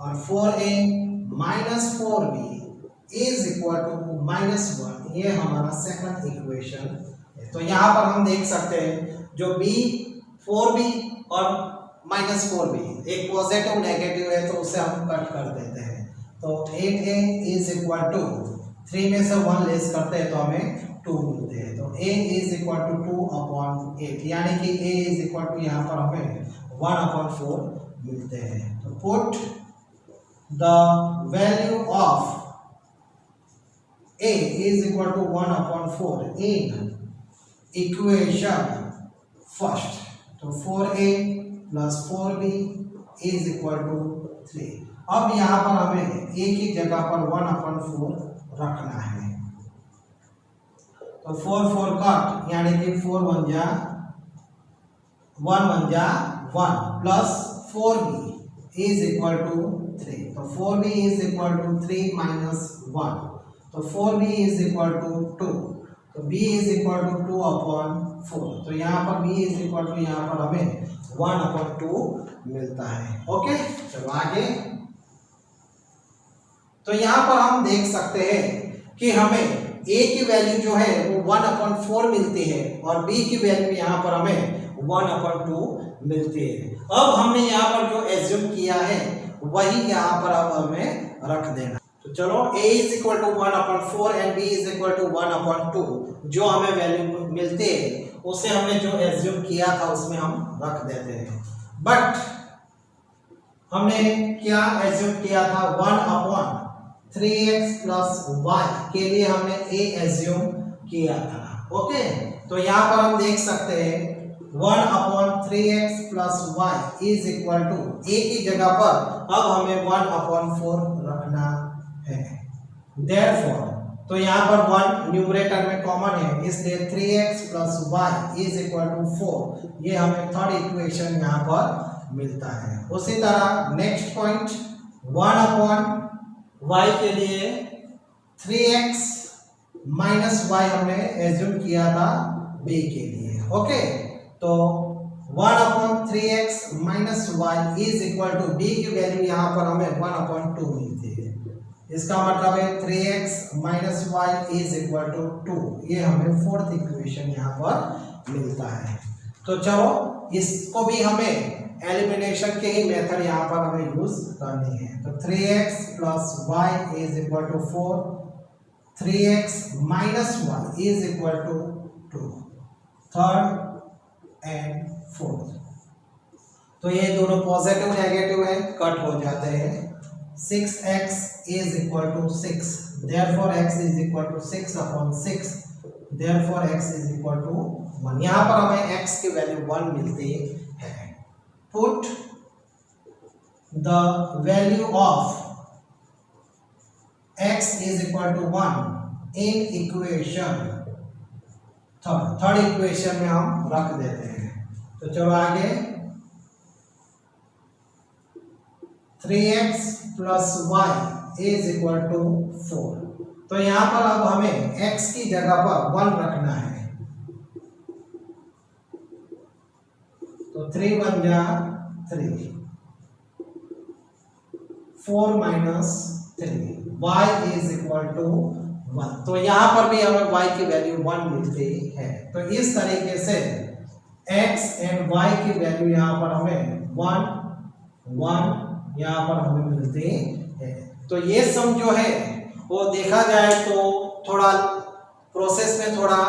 और 4a minus 4b is equal to -1, ये हमारा सेकंड इक्वेशन है। तो यहाँ पर हम देख सकते हैं जो b 4b और -4b एक पॉजिटिव नेगेटिव है, तो उसे हम कट कर देते हैं। तो 8a इज इक्वल टू 3 में से 1 लेस करते हैं तो हमें 2 मिलते हैं, तो a इज इक्वल टू 2/8, यानी कि a इज इक्वल टू यहाँ पर हमें 1/4 मिलते हैं। तो put the value of a is equal to 1/4 in equation first, तो 4a plus 4b is equal to 3। अब यहाँ पर हमें a की जगह पर 1/4 रखना है, तो 4 कट, यानी कि 4 1 जा 1 plus 4b is equal to 3, तो 4b is equal to 3 minus 1, तो 4b इज इक्वल टू 2, तो b इज इक्वल टू 2/4, तो यहाँ पर b इज इक्वल टू यहाँ पर हमें 1/2 मिलता है। ओके, चलो आगे। तो यहाँ पर हम देख सकते हैं कि हमें a की वैल्यू जो है वो 1/4 मिलती है और b की वैल्यू यहाँ पर हमें 1/2 मिलती है। अब हमने यहाँ पर जो एज्यूम किया है वही यहाँ पर अब हमें रख देना। तो चलो a = 1/4 एंड b = 1/2 जो हमें वैल्यू मिलते हैं उसे हमने जो एज्यूम किया था उसमें हम रख देते हैं। बट हमने क्या एज्यूम किया था, 1/3x + y के लिए हमने a एज्यूम किया था। ओके, तो यहाँ पर हम देख सकते हैं 1/3x + y = a की जगह पर अब हमें 1/4 रखना है। Therefore, तो यहाँ पर 1 न्यूमरेटर में कॉमन है इसलिए 3x + y = 4, ये हमें थर्ड इक्वेशन यहाँ पर मिलता है। उसी तरह नेक्स्ट पॉइंट 1/y के लिए 3x - y हमने एज्यूम किया था b के लिए। ओके, तो 1/3x - y = b की वैल्यू यहाँ पर हमें 1/2 मिलती है। इसका मतलब है 3x - y = 2, ये हमें फोर्थ इक्वेशन यहाँ पर मिलता है। तो चलो इसको भी हमें एलिमिनेशन के ही मेथड यहाँ पर हमें यूज करनी है। तो 3x + y = 4, 3x - y = 2, third and fourth. तो ये दोनों पॉजिटिव नेगेटिव है, कट हो जाते हैं। 6x = 6, therefore x = 6/6, therefore x = 1। यहाँ पर हमें x की वैल्यू 1 मिलती है। Put the value of x = 1 in equation third equation में हम रख देते हैं। तो चलो आगे 3x + y = 4। तो यहाँ पर अब हमें x की जगह पर 1 रखना है। तो 3 × 1 = 3, 4 - 3, y = 1। तो यहाँ पर भी हमें y की वैल्यू 1 मिलती है। तो इस तरीके से x एंड y की वैल्यू यहाँ पर हमें 1 1 यहाँ पर हमें मिलती है। तो ये सम जो है वो देखा जाए तो थोड़ा प्रोसेस में थोड़ा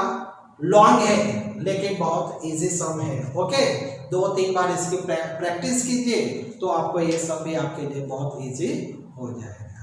लॉन्ग है लेकिन बहुत इजी सम है। ओके, 2-3 बार इसकी प्रैक्टिस कीजिए तो आपको ये सब भी आपके लिए बहुत इजी हो जाएगा।